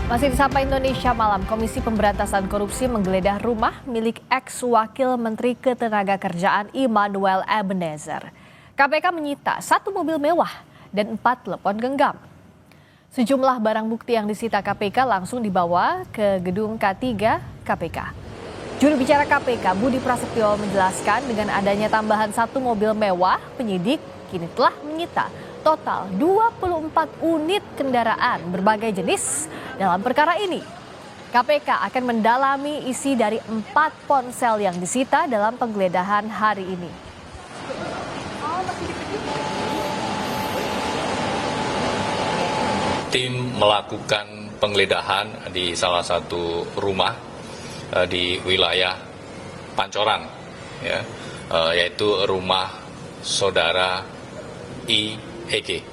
Masih di Sapa Indonesia Malam, Komisi Pemberantasan Korupsi menggeledah rumah milik ex-wakil Menteri Ketenagakerjaan Immanuel Ebenezer. KPK menyita 1 mobil mewah dan 4 telepon genggam. Sejumlah barang bukti yang disita KPK langsung dibawa ke gedung K3 KPK. Juru bicara KPK Budi Prasetyo menjelaskan dengan adanya tambahan 1 mobil mewah, penyidik kini telah menyita total 24 unit kendaraan berbagai jenis. Dalam perkara ini, KPK akan mendalami isi dari 4 ponsel yang disita dalam penggeledahan hari ini. Tim melakukan penggeledahan di salah satu rumah di wilayah Pancoran, ya, yaitu rumah saudara IEG.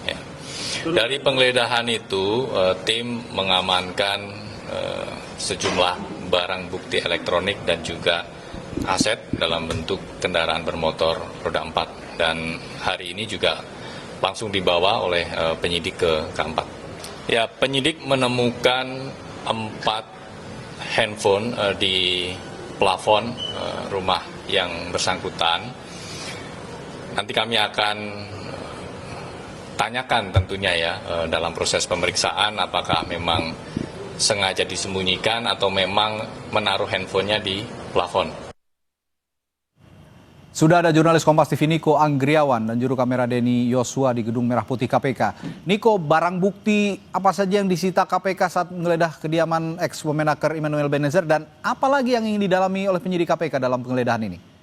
Ya. Dari penggeledahan itu, tim mengamankan sejumlah barang bukti elektronik dan juga aset dalam bentuk kendaraan bermotor roda 4. Dan hari ini juga langsung dibawa oleh penyidik ke K4. Ya, penyidik menemukan 4 handphone di plafon rumah yang bersangkutan. Nanti kami akan tanyakan tentunya ya dalam proses pemeriksaan apakah memang sengaja disembunyikan atau memang menaruh handphonenya di plafon. Sudah ada jurnalis Kompas TV Niko Anggriawan dan juru kamera Denny Yosua di Gedung Merah Putih KPK. Niko, barang bukti apa saja yang disita KPK saat menggeledah kediaman ex-Wamenaker Immanuel Ebenezer dan apa lagi yang ingin didalami oleh penyidik KPK dalam penggeledahan ini?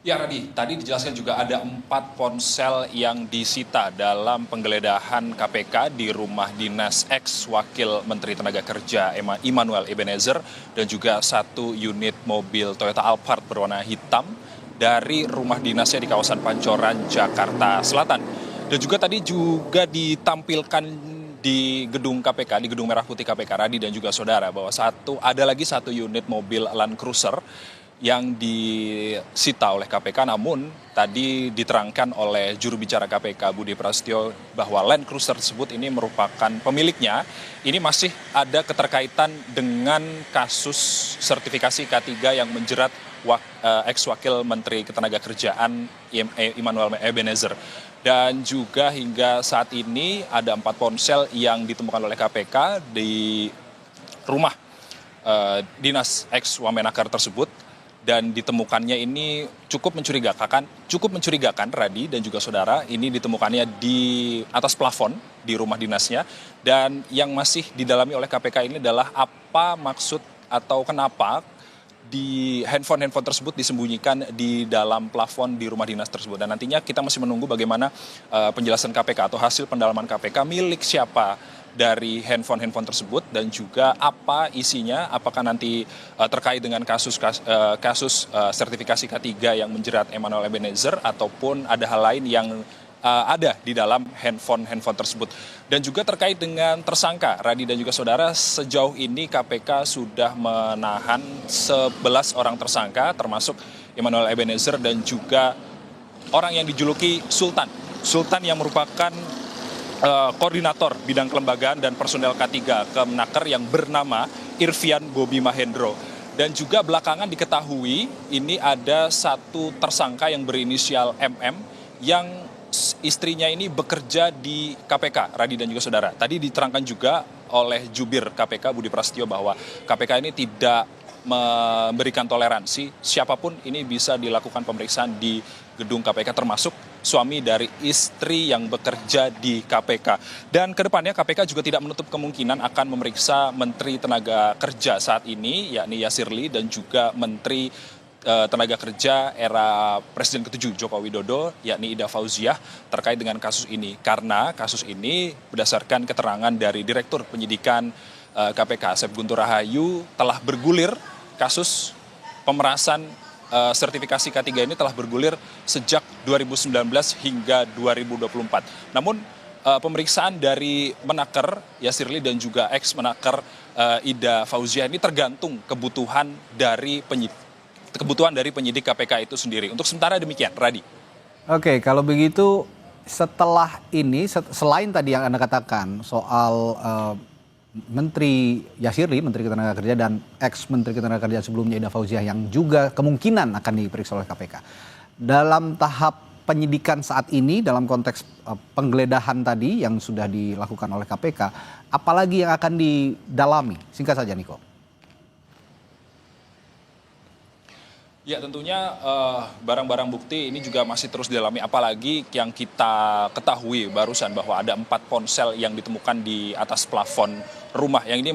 Ya Radi, tadi dijelaskan juga ada 4 ponsel yang disita dalam penggeledahan KPK di rumah dinas ex-wakil Menteri Tenaga Kerja Immanuel Ebenezer dan juga 1 unit mobil Toyota Alphard berwarna hitam dari rumah dinasnya di kawasan Pancoran, Jakarta Selatan. Dan juga tadi juga ditampilkan di gedung KPK, di Gedung Merah Putih KPK, Radi dan juga saudara, bahwa ada lagi 1 unit mobil Land Cruiser yang disita oleh KPK, namun tadi diterangkan oleh juru bicara KPK Budi Prasetyo bahwa Land Cruiser tersebut ini merupakan pemiliknya, ini masih ada keterkaitan dengan kasus sertifikasi K3 yang menjerat ex-wakil Menteri Ketenagakerjaan Immanuel Ebenezer. Dan juga hingga saat ini ada 4 ponsel yang ditemukan oleh KPK di rumah dinas ex-Wamenaker tersebut. Dan ditemukannya ini cukup mencurigakan Radi dan juga saudara, ini ditemukannya di atas plafon di rumah dinasnya. Dan yang masih didalami oleh KPK ini adalah apa maksud atau kenapa di handphone tersebut disembunyikan di dalam plafon di rumah dinas tersebut. Dan nantinya kita masih menunggu bagaimana penjelasan KPK atau hasil pendalaman KPK milik siapa dari handphone tersebut dan juga apa isinya, apakah nanti terkait dengan kasus sertifikasi K3 yang menjerat Immanuel Ebenezer ataupun ada hal lain yang ada di dalam handphone tersebut. Dan juga terkait dengan tersangka, Radi dan juga saudara, sejauh ini KPK sudah menahan 11 orang tersangka termasuk Immanuel Ebenezer dan juga orang yang dijuluki Sultan yang merupakan koordinator bidang kelembagaan dan personel K3 Kemenaker yang bernama Irvian Bobi Mahendro. Dan juga belakangan diketahui ini ada 1 tersangka yang berinisial MM yang istrinya ini bekerja di KPK, Radi dan juga saudara. Tadi diterangkan juga oleh jubir KPK Budi Prasetyo bahwa KPK ini tidak memberikan toleransi, siapapun ini bisa dilakukan pemeriksaan di gedung KPK termasuk suami dari istri yang bekerja di KPK. Dan kedepannya KPK juga tidak menutup kemungkinan akan memeriksa Menteri Tenaga Kerja saat ini, yakni Yasirli, dan juga Menteri Tenaga Kerja era Presiden ke-7 Joko Widodo, yakni Ida Fauziah, terkait dengan kasus ini. Karena kasus ini berdasarkan keterangan dari Direktur Penyidikan KPK, Asep Guntur Rahayu, telah bergulir kasus pemerasan sertifikasi K3 ini telah bergulir sejak 2019 hingga 2024. Namun pemeriksaan dari Menaker Yasirli dan juga ex-Menaker Ida Fauziah ini tergantung kebutuhan dari penyidik KPK itu sendiri. Untuk sementara demikian, Radi. Oke, kalau begitu setelah ini, selain tadi yang Anda katakan soal Menteri Yasiri, Menteri Ketenagakerjaan dan ex-Menteri Ketenagakerjaan sebelumnya Ida Fauziah yang juga kemungkinan akan diperiksa oleh KPK. Dalam tahap penyidikan saat ini, dalam konteks penggeledahan tadi yang sudah dilakukan oleh KPK, apalagi yang akan didalami? Singkat saja, Niko. Ya tentunya barang-barang bukti ini juga masih terus didalami, apalagi yang kita ketahui barusan bahwa ada 4 ponsel yang ditemukan di atas plafon rumah, yang ini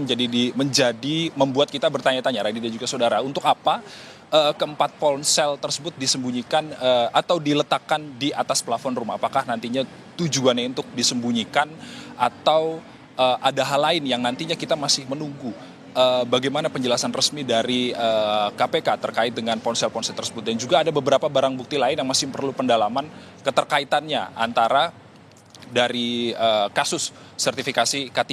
menjadi membuat kita bertanya-tanya, Radhi dan juga saudara, untuk apa keempat ponsel tersebut disembunyikan atau diletakkan di atas plafon rumah? Apakah nantinya tujuannya untuk disembunyikan atau ada hal lain yang nantinya kita masih menunggu bagaimana penjelasan resmi dari KPK terkait dengan ponsel-ponsel tersebut. Dan juga ada beberapa barang bukti lain yang masih perlu pendalaman keterkaitannya antara dari kasus sertifikasi K3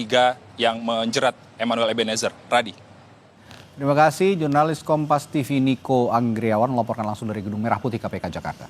yang menjerat Emmanuel Ebenezer. Radhi. Terima kasih, jurnalis Kompas TV Niko Anggriawan melaporkan langsung dari Gedung Merah Putih KPK Jakarta.